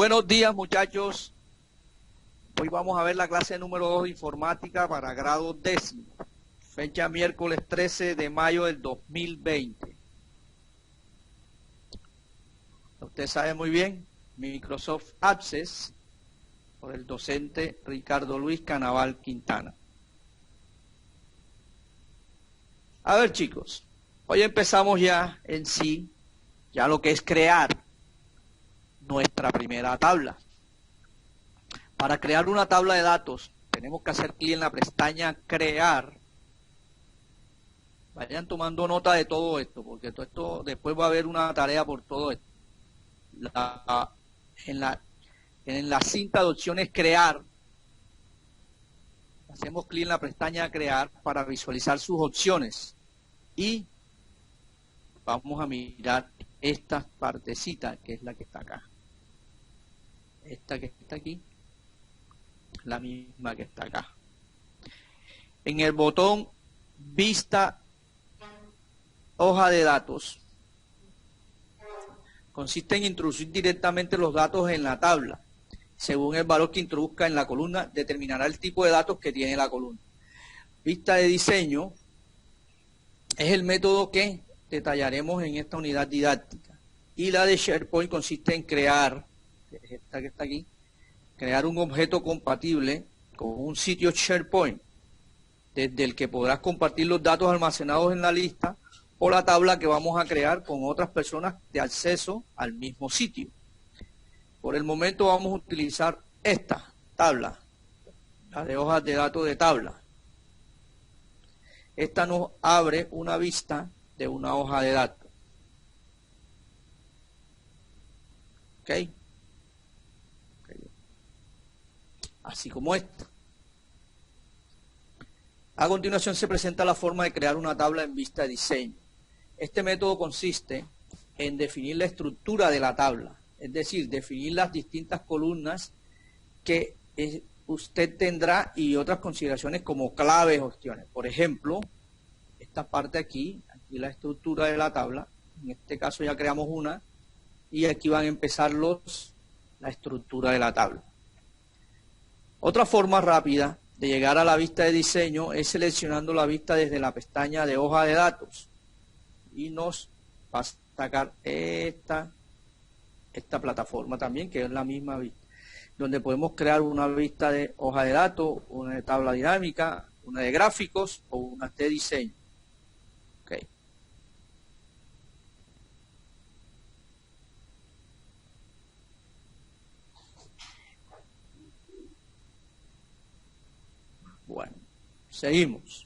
Buenos días, muchachos. Hoy vamos a ver la clase número 2 de informática para grado décimo. Fecha miércoles 13 de mayo del 2020. Usted sabe muy bien, Microsoft Access, por el docente Ricardo Luis Canaval Quintana. A ver, chicos, hoy empezamos ya en sí, ya lo que es crear nuestra primera tabla. Para crear una tabla de datos, tenemos que hacer clic en la pestaña Crear. Vayan tomando nota de todo esto, porque todo esto después va a haber una tarea por todo esto. En la cinta de opciones Crear, hacemos clic en la pestaña Crear para visualizar sus opciones. Y vamos a mirar esta partecita, que es la que está acá. Esta que está aquí, la misma que está acá. En el botón Vista Hoja de Datos, consiste en introducir directamente los datos en la tabla. Según el valor que introduzca en la columna, determinará el tipo de datos que tiene la columna. Vista de diseño es el método que detallaremos en esta unidad didáctica. Y la de SharePoint consiste en crear, esta que está aquí, crear un objeto compatible con un sitio SharePoint, desde el que podrás compartir los datos almacenados en la lista o la tabla que vamos a crear con otras personas de acceso al mismo sitio. Por el momento vamos a utilizar esta tabla, la de hojas de datos de tabla. Esta nos abre una vista de una hoja de datos. ¿Ok? Así como esta. A continuación se presenta la forma de crear una tabla en vista de diseño. Este método consiste en definir la estructura de la tabla, es decir, definir las distintas columnas que usted tendrá y otras consideraciones como claves o opciones. Por ejemplo, esta parte aquí la estructura de la tabla, en este caso ya creamos una, y aquí van a empezar la estructura de la tabla. Otra forma rápida de llegar a la vista de diseño es seleccionando la vista desde la pestaña de hoja de datos y nos va a sacar esta plataforma también, que es la misma vista, donde podemos crear una vista de hoja de datos, una de tabla dinámica, una de gráficos o una de diseño. Okay. Bueno, seguimos.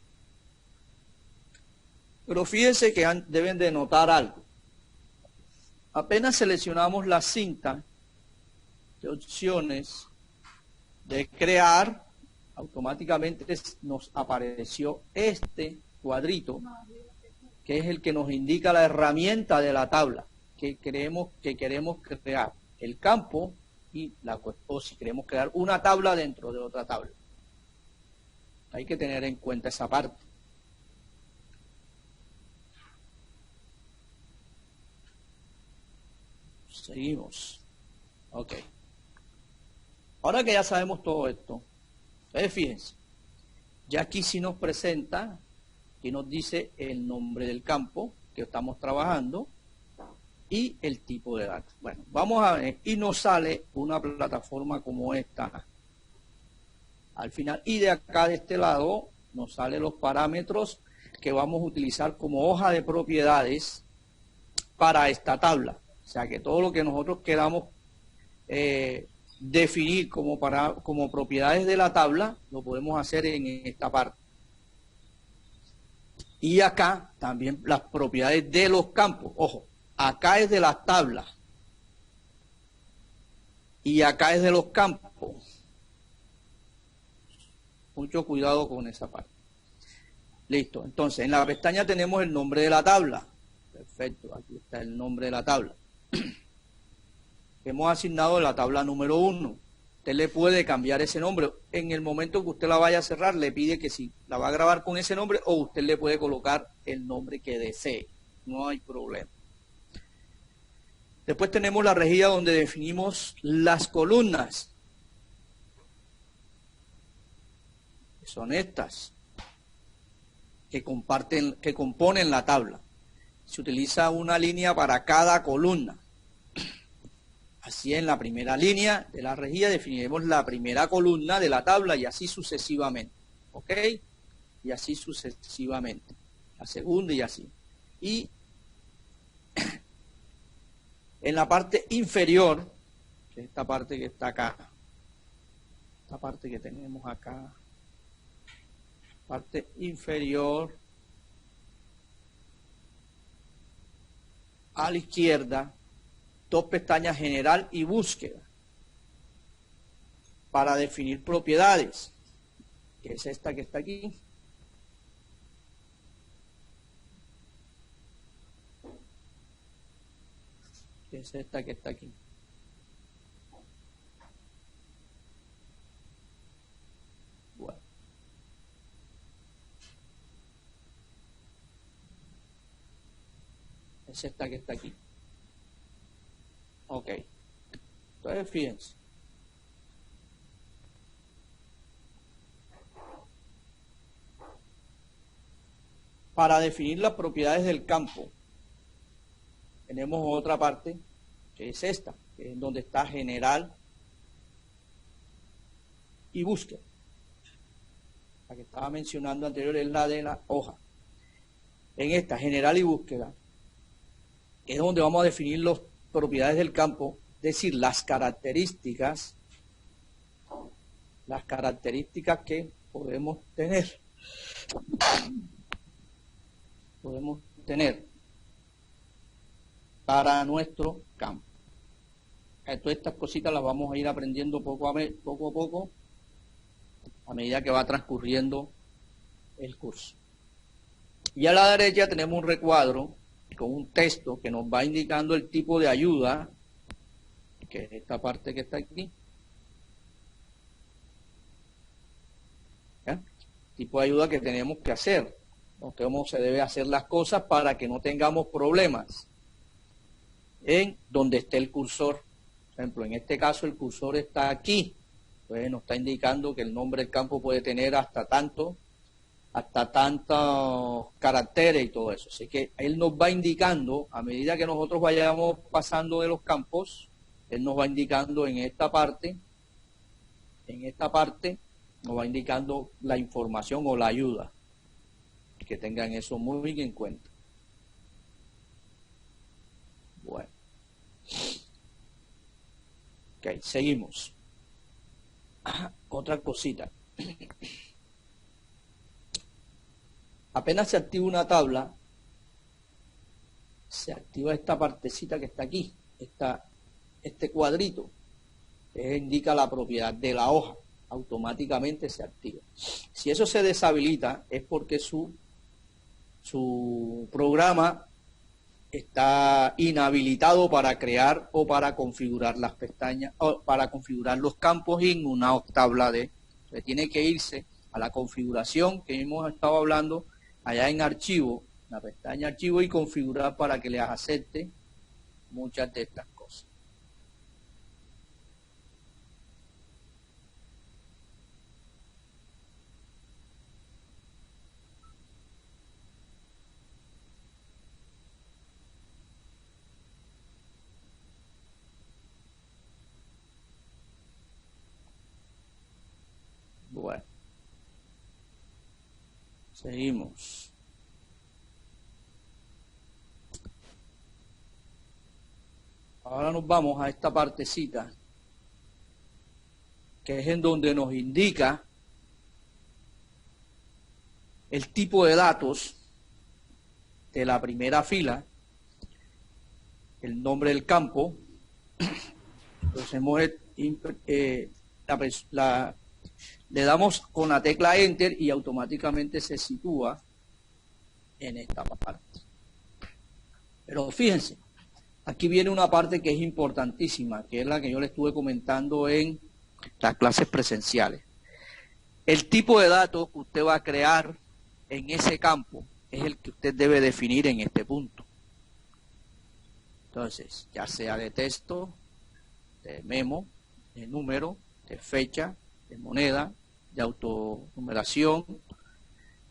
Pero fíjense que deben de notar algo. Apenas seleccionamos la cinta de opciones de crear, automáticamente nos apareció este cuadrito, que es el que nos indica la herramienta de la tabla que queremos crear, el campo o si queremos crear una tabla dentro de otra tabla. Hay que tener en cuenta esa parte. Seguimos. Ok. Ahora que ya sabemos todo esto, fíjense, ya aquí sí nos presenta, aquí nos dice el nombre del campo que estamos trabajando y el tipo de datos. Bueno, vamos a ver, y nos sale una plataforma como esta al final, y de acá de este lado nos salen los parámetros que vamos a utilizar como hoja de propiedades para esta tabla. O sea que todo lo que nosotros queramos definir como propiedades de la tabla, lo podemos hacer en esta parte. Y acá también las propiedades de los campos. Ojo, acá es de las tablas. Y acá es de los campos. Mucho cuidado con esa parte. Listo. Entonces, en la pestaña tenemos el nombre de la tabla. Perfecto. Aquí está el nombre de la tabla. Hemos asignado la tabla número 1. Usted le puede cambiar ese nombre. En el momento que usted la vaya a cerrar, le pide que si la va a grabar con ese nombre o usted le puede colocar el nombre que desee. No hay problema. Después tenemos la rejilla donde definimos las columnas. Que son estas. Que componen la tabla. Se utiliza una línea para cada columna. Así en la primera línea de la rejilla definiremos la primera columna de la tabla y así sucesivamente. ¿Ok? Y así sucesivamente. La segunda y así. Y en la parte inferior, que es esta parte que está acá, esta parte que tenemos acá, parte inferior a la izquierda, dos pestañas general y búsqueda para definir propiedades, que es esta que está aquí. Que es esta que está aquí. Bueno. Es esta que está aquí. Ok. Entonces, fíjense. Para definir las propiedades del campo, tenemos otra parte, que es esta, que es donde está general y búsqueda. La que estaba mencionando anterior es la de la hoja. En esta, general y búsqueda, es donde vamos a definir las propiedades del campo, es decir, las características que podemos tener. Para nuestro campo. Todas estas cositas las vamos a ir aprendiendo poco a poco a medida que va transcurriendo el curso. Y a la derecha tenemos un recuadro con un texto que nos va indicando el tipo de ayuda, que es esta parte que está aquí. ¿Ya? Tipo de ayuda que tenemos que hacer, cómo se debe hacer las cosas para que no tengamos problemas en donde esté el cursor. Por ejemplo, en este caso el cursor está aquí, pues nos está indicando que el nombre del campo puede tener hasta tantos caracteres y todo eso. Así que él nos va indicando, a medida que nosotros vayamos pasando de los campos, él nos va indicando en esta parte nos va indicando la información o la ayuda. Que tengan eso muy bien en cuenta. Bueno. Ok, seguimos. Otra cosita. Apenas se activa una tabla, se activa esta partecita que está aquí, este cuadrito, que indica la propiedad de la hoja, automáticamente se activa. Si eso se deshabilita es porque su programa está inhabilitado para crear o para configurar las pestañas o para configurar los campos en una tabla de. Entonces tiene que irse a la configuración que hemos estado hablando allá en archivo, la pestaña archivo, y configurar para que les acepte muchas de estas cosas. Bueno, seguimos. Ahora nos vamos a esta partecita, que es en donde nos indica el tipo de datos de la primera fila, el nombre del campo. Entonces le damos con la tecla Enter y automáticamente se sitúa en esta parte. Pero fíjense, aquí viene una parte que es importantísima, que es la que yo le estuve comentando en las clases presenciales. El tipo de datos que usted va a crear en ese campo es el que usted debe definir en este punto. Entonces, ya sea de texto, de memo, de número, de fecha, de moneda, de autonumeración,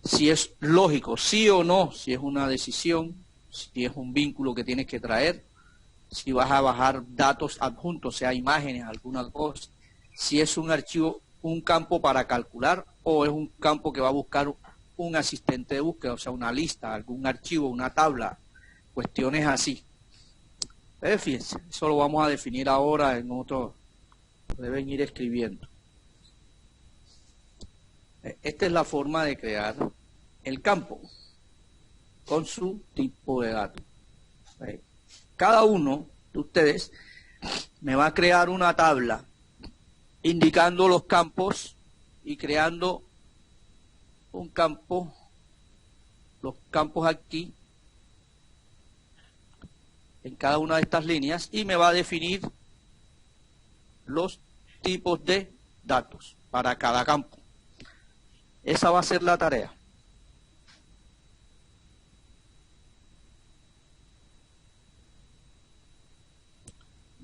si es lógico, sí o no, si es una decisión, si es un vínculo que tienes que traer, si vas a bajar datos adjuntos, sea imágenes, alguna cosa, si es un archivo, un campo para calcular o es un campo que va a buscar un asistente de búsqueda, o sea, una lista, algún archivo, una tabla, cuestiones así. Fíjense, eso lo vamos a definir ahora en otro, deben ir escribiendo. Esta es la forma de crear el campo con su tipo de datos. Cada uno de ustedes me va a crear una tabla indicando los campos y creando un campo, los campos aquí en cada una de estas líneas, y me va a definir los tipos de datos para cada campo. Esa va a ser la tarea.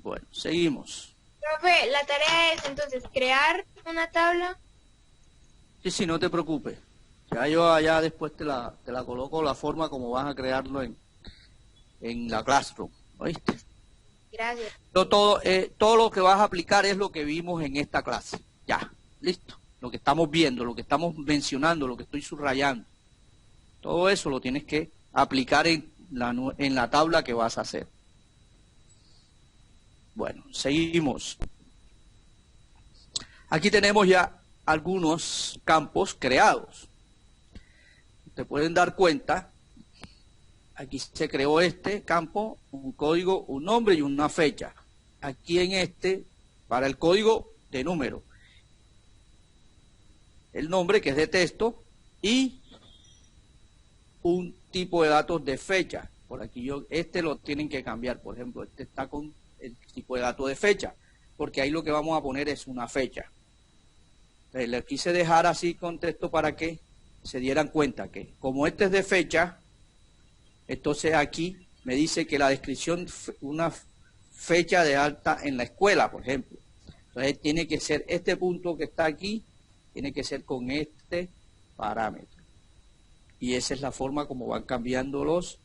Bueno, seguimos. Profe, la tarea es entonces crear una tabla. Sí, no te preocupes. Ya yo allá después te la coloco la forma como vas a crearlo en la Classroom, ¿oíste? Gracias. Todo lo que vas a aplicar es lo que vimos en esta clase. Ya, listo. Lo que estamos viendo, lo que estamos mencionando, lo que estoy subrayando. Todo eso lo tienes que aplicar en la tabla que vas a hacer. Bueno, seguimos. Aquí tenemos ya algunos campos creados. Te pueden dar cuenta, aquí se creó este campo, un código, un nombre y una fecha. Aquí en este, para el código de número, el nombre que es de texto y un tipo de datos de fecha. Por aquí este lo tienen que cambiar, por ejemplo, este está con el tipo de datos de fecha, porque ahí lo que vamos a poner es una fecha. Entonces, le quise dejar así con texto para que se dieran cuenta que como este es de fecha, entonces aquí me dice que la descripción, una fecha de alta en la escuela, por ejemplo. Entonces tiene que ser este punto que está aquí, tiene que ser con este parámetro. Y esa es la forma como van cambiando los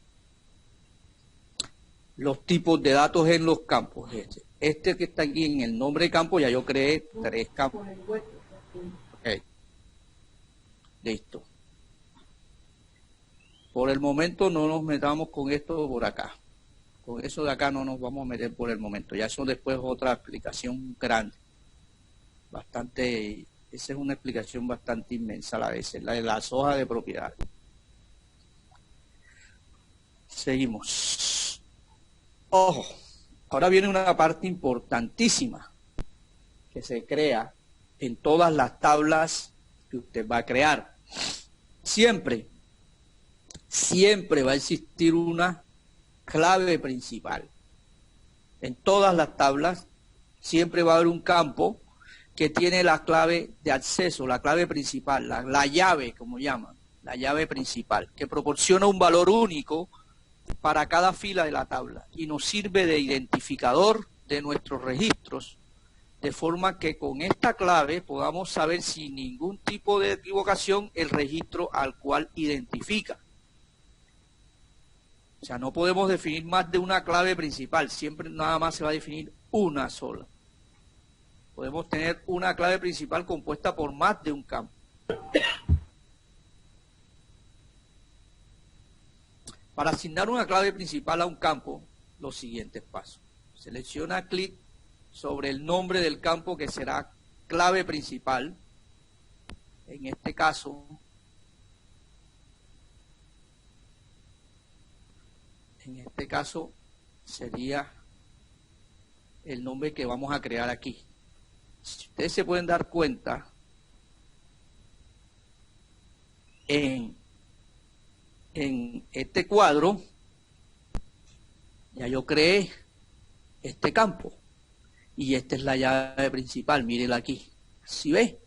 tipos de datos en los campos. Este que está aquí en el nombre de campo, ya yo creé 3 campos. Okay. Listo. Por el momento no nos metamos con esto por acá. Con eso de acá no nos vamos a meter por el momento. Ya eso después otra explicación grande. Bastante, esa es una explicación bastante inmensa a la vez, la de las hojas de propiedad. Seguimos. Ojo, ahora viene una parte importantísima que se crea en todas las tablas que usted va a crear. Siempre va a existir una clave principal. En todas las tablas siempre va a haber un campo que tiene la clave de acceso, la clave principal, la llave, como llaman, la llave principal, que proporciona un valor único para cada fila de la tabla y nos sirve de identificador de nuestros registros, de forma que con esta clave podamos saber sin ningún tipo de equivocación el registro al cual identifica. O sea, no podemos definir más de una clave principal, siempre nada más se va a definir una sola. Podemos tener una clave principal compuesta por más de un campo. Para asignar una clave principal a un campo, los siguientes pasos. Selecciona clic sobre el nombre del campo que será clave principal. En este caso, sería el nombre que vamos a crear aquí. Si ustedes se pueden dar cuenta, en este cuadro, ya yo creé este campo. Y esta es la llave principal, mírenla aquí. ¿Sí ve?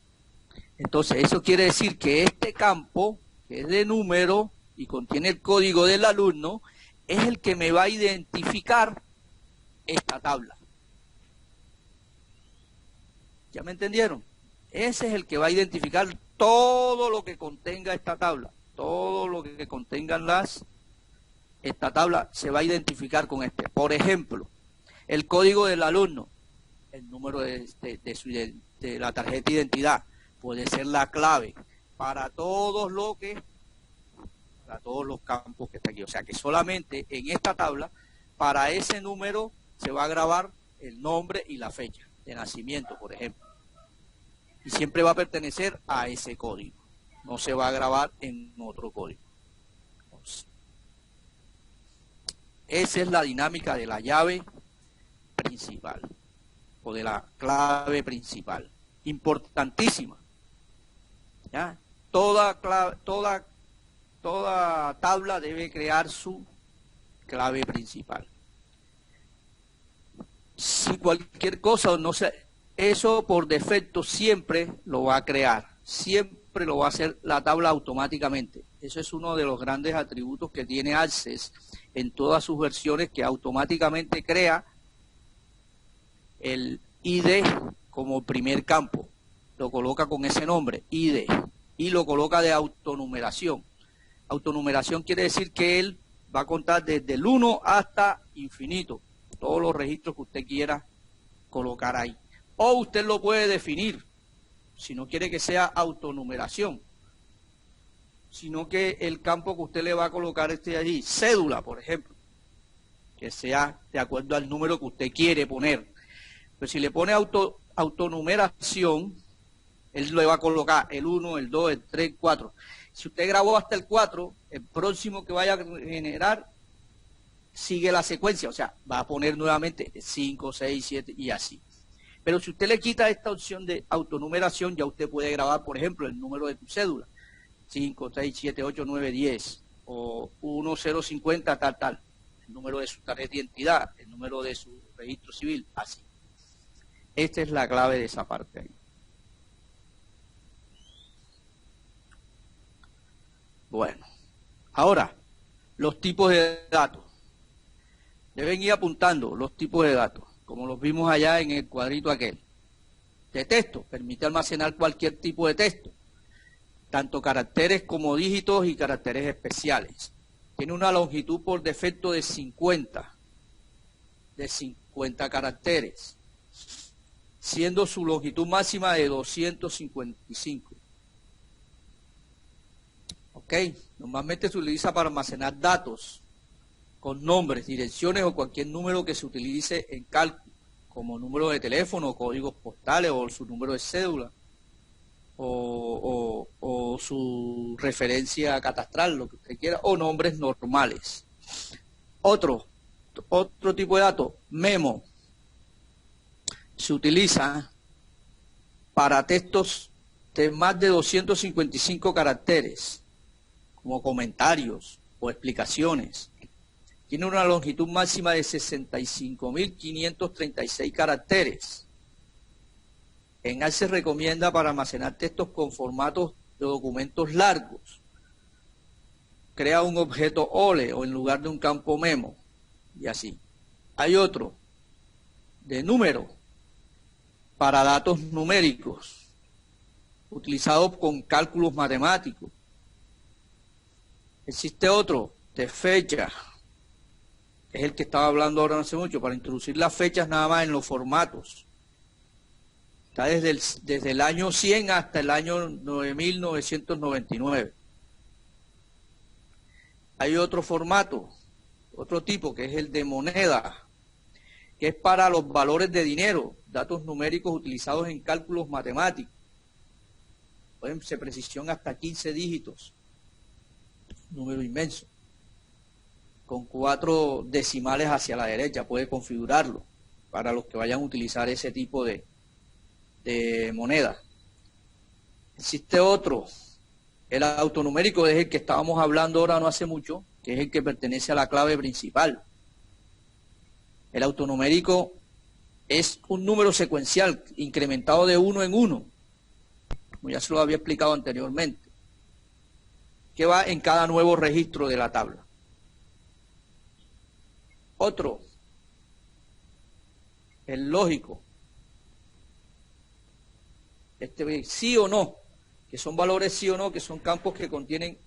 Entonces, eso quiere decir que este campo, que es de número y contiene el código del alumno, es el que me va a identificar esta tabla. ¿Ya me entendieron? Ese es el que va a identificar todo lo que contenga esta tabla. Todo lo que contengan esta tabla se va a identificar con este. Por ejemplo, el código del alumno, el número de la tarjeta de identidad, puede ser la clave para todos los campos que está aquí. O sea que solamente en esta tabla, para ese número se va a grabar el nombre y la fecha de nacimiento, por ejemplo. Y siempre va a pertenecer a ese código. No se va a grabar en otro código. Entonces, esa es la dinámica de la llave principal o de la clave principal. Importantísima. ¿Ya? Toda tabla debe crear su clave principal. Si cualquier cosa no se... Eso por defecto siempre lo va a crear, siempre lo va a hacer la tabla automáticamente. Eso es uno de los grandes atributos que tiene Access en todas sus versiones, que automáticamente crea el ID como primer campo. Lo coloca con ese nombre, ID, y lo coloca de autonumeración. Autonumeración quiere decir que él va a contar desde el 1 hasta infinito, todos los registros que usted quiera colocar ahí. O usted lo puede definir, si no quiere que sea autonumeración, sino que el campo que usted le va a colocar esté allí, cédula, por ejemplo, que sea de acuerdo al número que usted quiere poner. Pero si le pone autonumeración, él le va a colocar el 1, el 2, el 3, el 4. Si usted grabó hasta el 4, el próximo que vaya a generar sigue la secuencia, o sea, va a poner nuevamente 5, 6, 7 y así. Pero si usted le quita esta opción de autonumeración, ya usted puede grabar, por ejemplo, el número de tu cédula, 5, 6, 7, 8, 9, 10, o 1, 0, 50, tal, el número de su tarjeta de identidad, el número de su registro civil, así. Esta es la clave de esa parte ahí. Bueno, ahora, los tipos de datos. Deben ir apuntando los tipos de datos, como los vimos allá en el cuadrito aquel. De texto, permite almacenar cualquier tipo de texto, tanto caracteres como dígitos y caracteres especiales. Tiene una longitud por defecto de 50 caracteres, siendo su longitud máxima de 255. ¿Ok? Normalmente se utiliza para almacenar datos con nombres, direcciones o cualquier número que se utilice en cálculo, como número de teléfono, códigos postales o su número de cédula o su referencia catastral, lo que usted quiera, o nombres normales. Otro tipo de dato, memo, se utiliza para textos de más de 255 caracteres, como comentarios o explicaciones. Tiene una longitud máxima de 65.536 caracteres. En AL se recomienda para almacenar textos con formatos de documentos largos. Crea un objeto OLE o en lugar de un campo memo, y así. Hay otro de número para datos numéricos, utilizado con cálculos matemáticos. Existe otro de fecha, que es el que estaba hablando ahora no hace mucho, para introducir las fechas nada más en los formatos. Está desde el año 100 hasta el año 9999. Hay otro formato, otro tipo, que es el de moneda, que es para los valores de dinero, datos numéricos utilizados en cálculos matemáticos. Pueden ser precisión hasta 15 dígitos, número inmenso, con 4 decimales hacia la derecha, puede configurarlo para los que vayan a utilizar ese tipo de moneda. Existe otro, el autonumérico, es el que estábamos hablando ahora no hace mucho, que es el que pertenece a la clave principal. El autonumérico es un número secuencial incrementado de 1 en 1, como ya se lo había explicado anteriormente, que va en cada nuevo registro de la tabla. Otro es lógico. Sí o no, que son valores sí o no, que son campos que contienen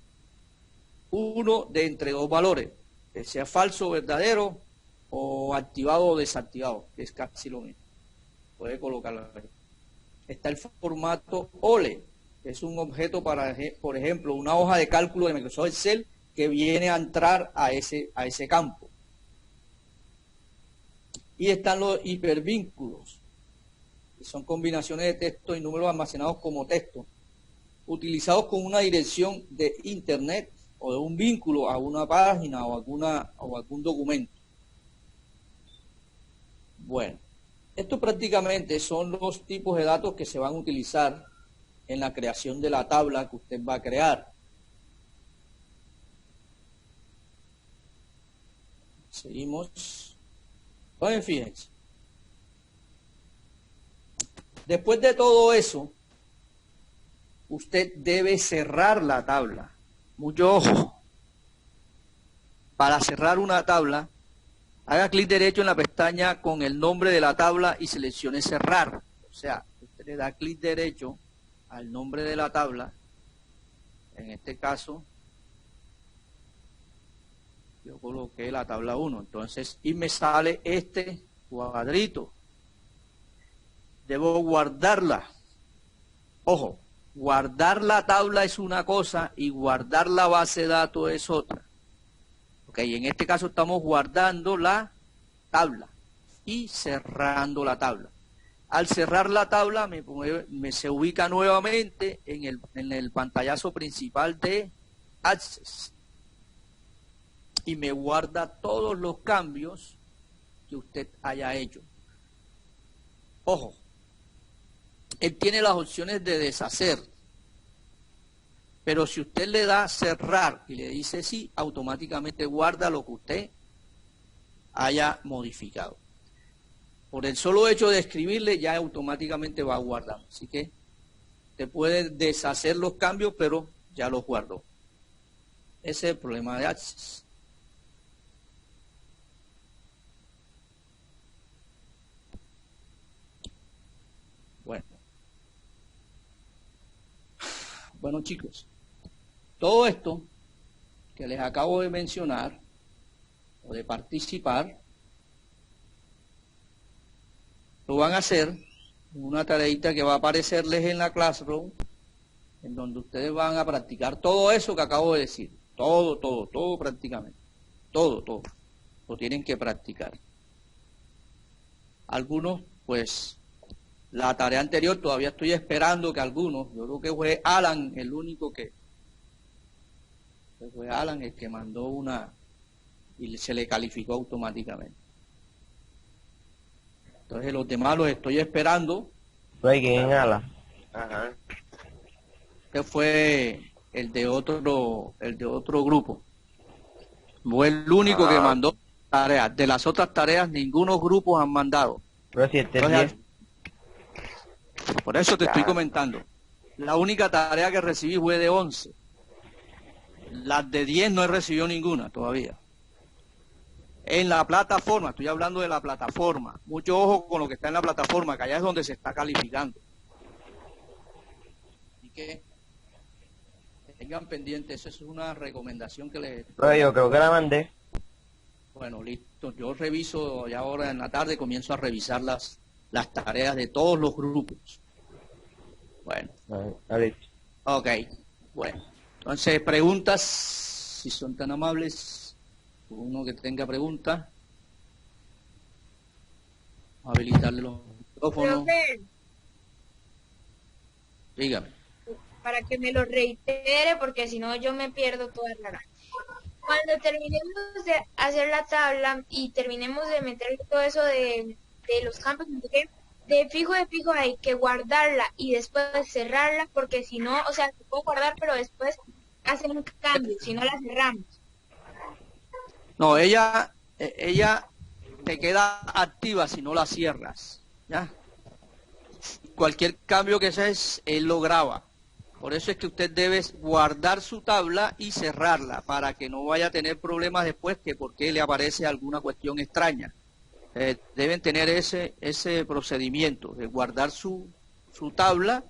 uno de entre dos valores, que sea falso o verdadero, o activado o desactivado, que es casi lo mismo. Puede colocarlo ahí. Está el formato OLE, que es un objeto para, por ejemplo, una hoja de cálculo de Microsoft Excel que viene a entrar a ese campo. Y están los hipervínculos, que son combinaciones de texto y números almacenados como texto, utilizados con una dirección de internet o de un vínculo a una página o algún documento. Bueno, estos prácticamente son los tipos de datos que se van a utilizar en la creación de la tabla que usted va a crear. Seguimos. Entonces, fíjense. Después de todo eso, usted debe cerrar la tabla. Mucho ojo. Para cerrar una tabla, haga clic derecho en la pestaña con el nombre de la tabla y seleccione cerrar. O sea, usted le da clic derecho al nombre de la tabla. En este caso, yo coloqué la tabla 1. Entonces, y me sale este cuadrito. Debo guardarla. Ojo, guardar la tabla es una cosa y guardar la base de datos es otra. Ok, en este caso estamos guardando la tabla y cerrando la tabla. Al cerrar la tabla se ubica nuevamente en el pantallazo principal de Access y me guarda todos los cambios que usted haya hecho. Ojo, él tiene las opciones de deshacer, pero si usted le da cerrar y le dice sí, automáticamente guarda lo que usted haya modificado. Por el solo hecho de escribirle ya automáticamente va a guardar. Así que te puede deshacer los cambios, pero ya los guardó. Ese es el problema de Access. Bueno chicos, todo esto que les acabo de mencionar o de participar, lo van a hacer en una tareita que va a aparecerles en la Classroom, en donde ustedes van a practicar todo eso que acabo de decir. Todo prácticamente. Todo. Lo tienen que practicar. Algunos, pues, la tarea anterior todavía estoy esperando que algunos, yo creo que fue Alan el único que fue Alan el que mandó una y se le calificó automáticamente. Entonces los demás los estoy esperando. ¿Quién es Alan? Ajá. Que fue el de otro grupo. Fue el único que mandó tareas. De las otras tareas, ningunos grupos han mandado. Pero si este Entonces, 10. por eso te estoy comentando. La única tarea que recibí fue de 11. Las de 10 no he recibido ninguna todavía. En la plataforma, estoy hablando de la plataforma. Mucho ojo con lo que está en la plataforma, que allá es donde se está calificando. Así que tengan pendientes, esa es una recomendación que les... Pero yo creo que la mandé. Bueno, listo. Yo reviso, ya ahora en la tarde comienzo a revisar las tareas de todos los grupos. Bueno. Ok, bueno. Entonces, preguntas, si son tan amables. Uno que tenga preguntas. Habilitarle los micrófonos. Profe, Dígame. para que me lo reitere, porque si no yo me pierdo toda la gana. Cuando terminemos de hacer la tabla y terminemos de meter todo eso de los campos, de fijo hay que guardarla y después cerrarla, porque si no, o sea, se puede guardar, pero después hacen un cambio, si no la cerramos. No, ella te queda activa si no la cierras, ¿ya? Cualquier cambio que haces, él lo graba. Por eso es que usted debe guardar su tabla y cerrarla, para que no vaya a tener problemas después que porque le aparece alguna cuestión extraña. Deben tener ese procedimiento de guardar su tabla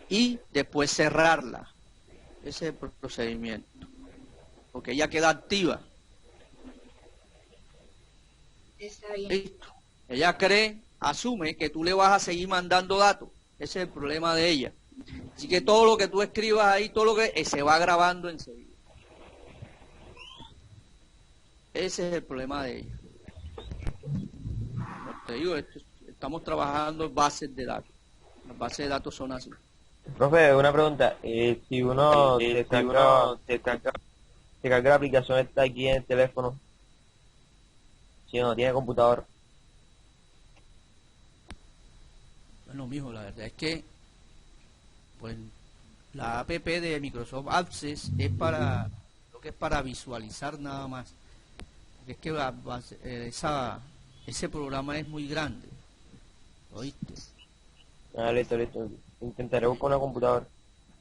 y después cerrarla. Ese es el procedimiento. Porque ella queda activa. Está bien. Listo. Ella asume que tú le vas a seguir mandando datos. Ese es el problema de ella. Así que todo lo que tú escribas ahí, todo lo que se va grabando enseguida. Ese es el problema de ella. Como te digo, estamos trabajando en bases de datos. Las bases de datos son así. Profe, una pregunta. Si uno se carga la aplicación está aquí en el teléfono, si uno tiene computador. Bueno, mijo, la verdad es que pues la app de Microsoft Access es para lo que es para visualizar nada más. Porque es que ese programa es muy grande. ¿Oíste? Ah, listo. Intentaré buscar una computadora.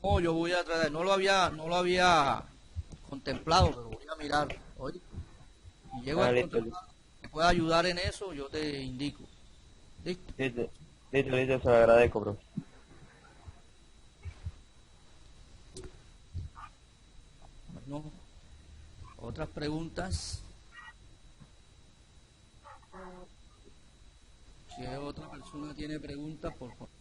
No, yo voy a tratar, no lo había contemplado, pero voy a mirar. ¿Oíste? Y llego a Listo. encontrar que pueda ayudar en eso, yo te indico. ¿Listo? Listo, se lo agradezco, profe. Bueno, otras preguntas. Si otra persona tiene preguntas, por favor.